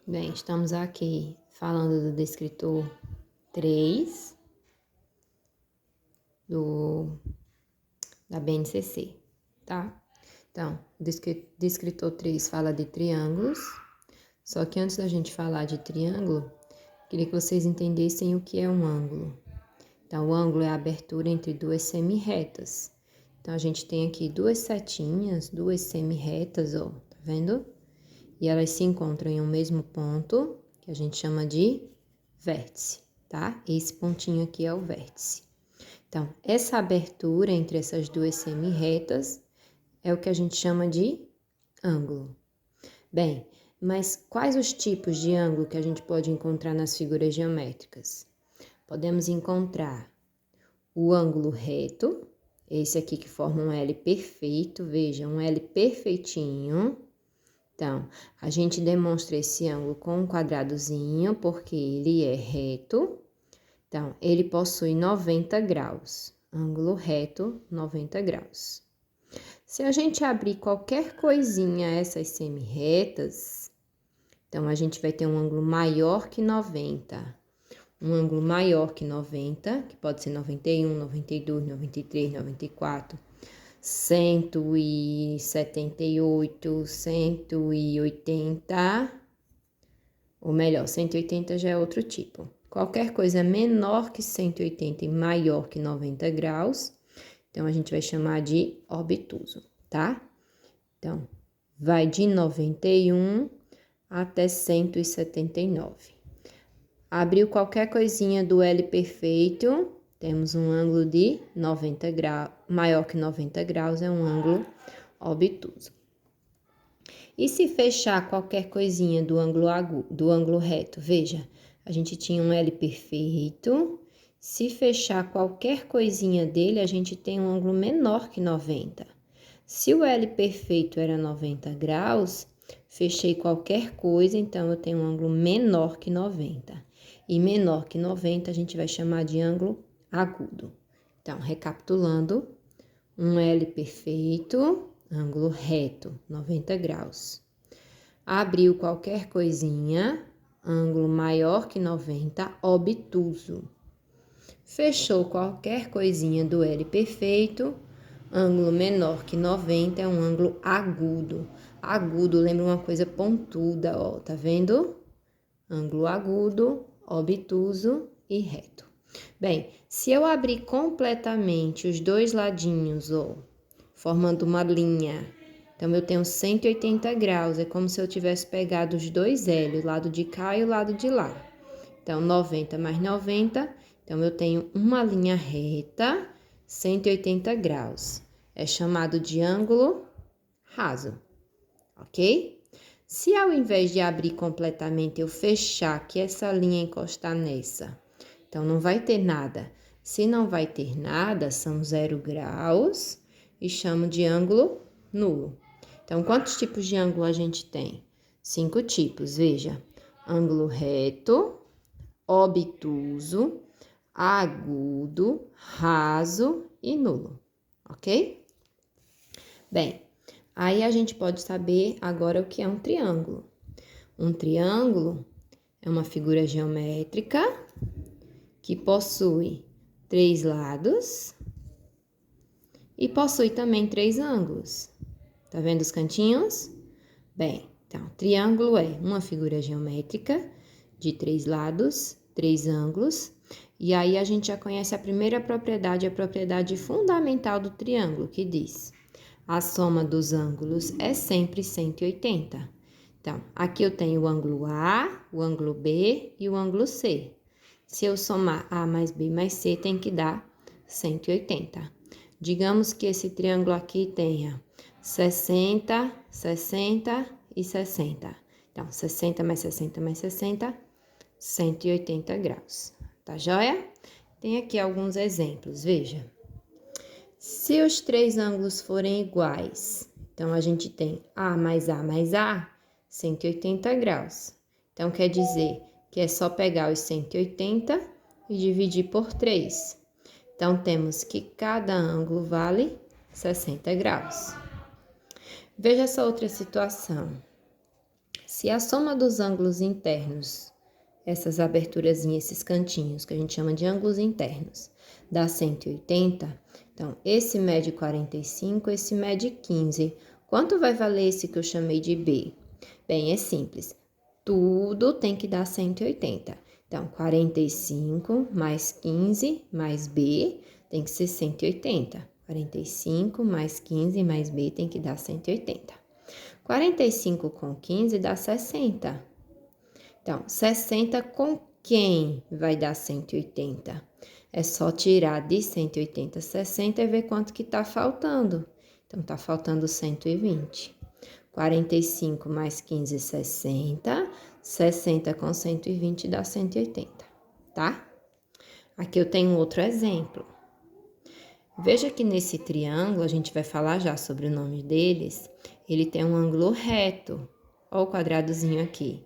Bem, estamos aqui falando do descritor 3 da BNCC, tá? Então, o descritor 3 fala de triângulos, só que antes da gente falar de triângulo, queria que vocês entendessem o que é um ângulo. Então, o ângulo é a abertura entre duas semirretas. Então, a gente tem aqui duas setinhas, duas semirretas, ó, tá vendo? E elas se encontram em um mesmo ponto, que a gente chama de vértice, tá? Esse pontinho aqui é o vértice. Então, essa abertura entre essas duas semirretas é o que a gente chama de ângulo. Bem, mas quais os tipos de ângulo que a gente pode encontrar nas figuras geométricas? Podemos encontrar o ângulo reto, esse aqui que forma um L perfeito, veja, um L perfeitinho. Então, a gente demonstra esse ângulo com um quadradozinho, porque ele é reto. Então, ele possui 90 graus. Ângulo reto, 90 graus. Se a gente abrir qualquer coisinha a essas semirretas, então, a gente vai ter um ângulo maior que 90. Um ângulo maior que 90, que pode ser 91, 92, 93, 94... 178, 180, ou melhor, 180 já é outro tipo. Qualquer coisa menor que 180 e maior que 90 graus, então a gente vai chamar de obtuso, tá? Então, vai de 91 até 179. Abriu qualquer coisinha do L perfeito, temos um ângulo de 90 graus, maior que 90 graus, é um ângulo obtuso. E se fechar qualquer coisinha do ângulo reto, veja, a gente tinha um L perfeito, se fechar qualquer coisinha dele, a gente tem um ângulo menor que 90. Se o L perfeito era 90 graus, fechei qualquer coisa, então eu tenho um ângulo menor que 90. E menor que 90 a gente vai chamar de ângulo agudo. Então, recapitulando, um L perfeito, ângulo reto, 90 graus. Abriu qualquer coisinha, ângulo maior que 90, obtuso. Fechou qualquer coisinha do L perfeito, ângulo menor que 90 é um ângulo agudo. Agudo lembra uma coisa pontuda, ó, tá vendo? Ângulo agudo, obtuso e reto. Bem, se eu abrir completamente os dois ladinhos, ó, formando uma linha, então eu tenho 180 graus, é como se eu tivesse pegado os dois L, o lado de cá e o lado de lá. Então, 90 mais 90, então eu tenho uma linha reta, 180 graus. É chamado de ângulo raso, ok? Se ao invés de abrir completamente eu fechar aqui essa linha encostar nessa, então não vai ter nada. Se não vai ter nada, são 0 graus e chamo de ângulo nulo. Então, quantos tipos de ângulo a gente tem? 5 tipos, veja. Ângulo reto, obtuso, agudo, raso e nulo, ok? Bem, aí a gente pode saber agora o que é um triângulo. Um triângulo é uma figura geométrica que possui 3 lados e possui também 3 ângulos. Tá vendo os cantinhos? Bem, então, triângulo é uma figura geométrica de 3 lados, 3 ângulos. E aí a gente já conhece a primeira propriedade, a propriedade fundamental do triângulo, que diz: a soma dos ângulos é sempre 180. Então, aqui eu tenho o ângulo A, o ângulo B e o ângulo C. Se eu somar A mais B mais C, tem que dar 180. Digamos que esse triângulo aqui tenha 60, 60 e 60. Então, 60 mais 60 mais 60, 180 graus. Tá joia? Tem aqui alguns exemplos, veja. Se os 3 ângulos forem iguais, então a gente tem A mais A mais A, 180 graus. Então, quer dizer que é só pegar os 180 e dividir por 3. Então, temos que cada ângulo vale 60 graus. Veja essa outra situação. Se a soma dos ângulos internos, essas aberturazinhas, esses cantinhos, que a gente chama de ângulos internos, dá 180, então esse mede 45, esse mede 15. Quanto vai valer esse que eu chamei de B? Bem, é simples. Tudo tem que dar 180. Então, 45 mais 15 mais B tem que ser 180. 45 mais 15 mais B tem que dar 180. 45 com 15 dá 60. Então, 60 com quem vai dar 180? É só tirar de 180 60 e ver quanto que tá faltando. Então, tá faltando 120. 45 mais 15, 60. 60 com 120 dá 180, tá? Aqui eu tenho outro exemplo. Veja que nesse triângulo, a gente vai falar já sobre o nome deles, ele tem um ângulo reto. Olha o quadradozinho aqui.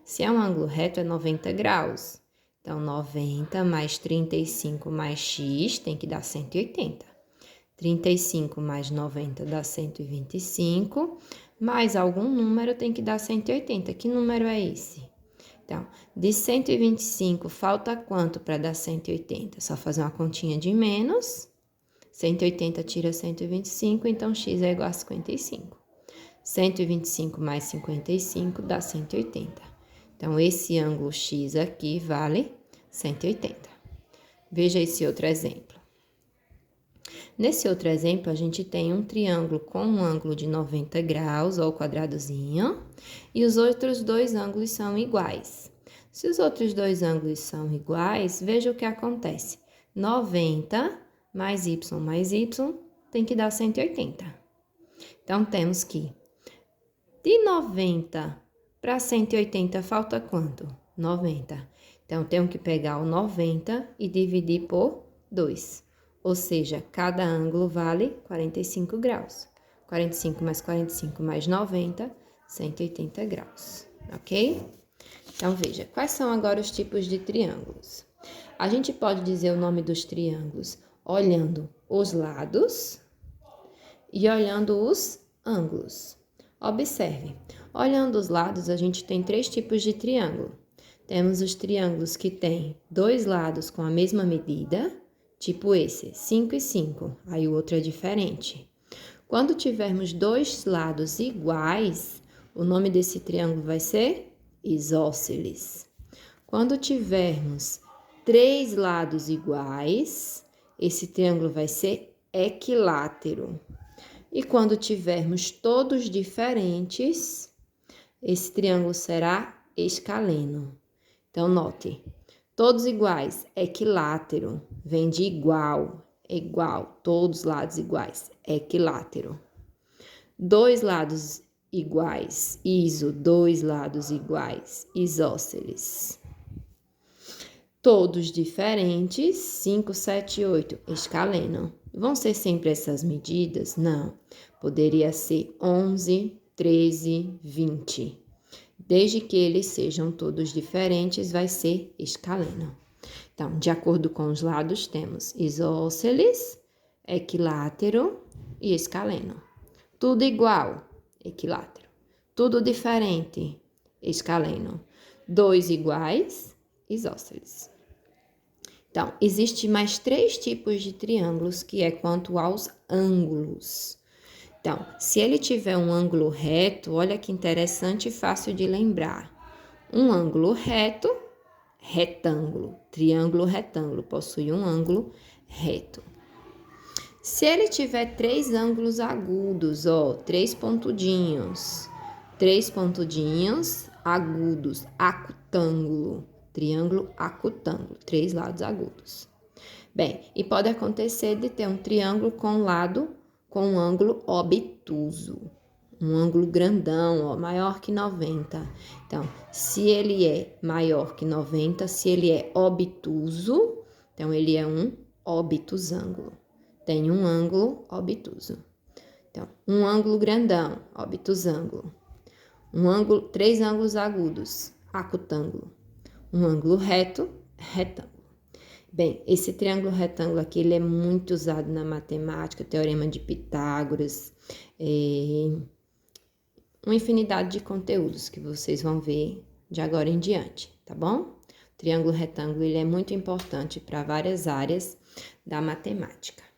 Se é um ângulo reto, é 90 graus. Então, 90 mais 35 mais x tem que dar 180. 35 mais 90 dá 125, mais algum número tem que dar 180. Que número é esse? Então, de 125, falta quanto para dar 180? Só fazer uma continha de menos. 180 tira 125, então x é igual a 55. 125 mais 55 dá 180. Então, esse ângulo x aqui vale 180. Veja esse outro exemplo. Nesse outro exemplo, a gente tem um triângulo com um ângulo de 90 graus, ou quadradozinho, e os outros dois ângulos são iguais. Se os outros dois ângulos são iguais, veja o que acontece. 90 mais y tem que dar 180. Então, temos que de 90 para 180 falta quanto? 90. Então, temos que pegar o 90 e dividir por 2. Ou seja, cada ângulo vale 45 graus. 45 mais 90, 180 graus, ok? Então, veja, quais são agora os tipos de triângulos? A gente pode dizer o nome dos triângulos olhando os lados e olhando os ângulos. Observe, olhando os lados, a gente tem 3 tipos de triângulo. Temos os triângulos que têm 2 lados com a mesma medida, tipo esse, 5 e 5, aí o outro é diferente. Quando tivermos 2 lados iguais, o nome desse triângulo vai ser isósceles. Quando tivermos 3 lados iguais, esse triângulo vai ser equilátero. E quando tivermos todos diferentes, esse triângulo será escaleno. Então, note, todos iguais, equilátero, vem de igual, igual, todos lados iguais, equilátero. 2 lados iguais, iso, 2 lados iguais, isósceles. Todos diferentes, 5, 7, 8, escaleno. Vão ser sempre essas medidas? Não. Poderia ser 11, 13, 20. Desde que eles sejam todos diferentes, vai ser escaleno. Então, de acordo com os lados, temos isósceles, equilátero e escaleno. Tudo igual, equilátero. Tudo diferente, escaleno. 2 iguais, isósceles. Então, existe mais 3 tipos de triângulos, que é quanto aos ângulos. Então, se ele tiver um ângulo reto, olha que interessante e fácil de lembrar. Um ângulo reto, retângulo. Triângulo retângulo possui um ângulo reto. Se ele tiver 3 ângulos agudos, ó, 3 pontudinhos. 3 pontudinhos agudos, acutângulo. Triângulo acutângulo, 3 lados agudos. Bem, e pode acontecer de ter um triângulo com um ângulo obtuso. Um ângulo grandão, ó, maior que 90. Então, se ele é maior que 90, se ele é obtuso, então ele é um obtusângulo. Tem um ângulo obtuso. Então, um ângulo grandão, obtusângulo. 3 ângulos agudos, acutângulo. Um ângulo reto, retângulo. Bem, esse triângulo retângulo aqui, ele é muito usado na matemática, teorema de Pitágoras, uma infinidade de conteúdos que vocês vão ver de agora em diante, tá bom? O triângulo retângulo ele é muito importante para várias áreas da matemática.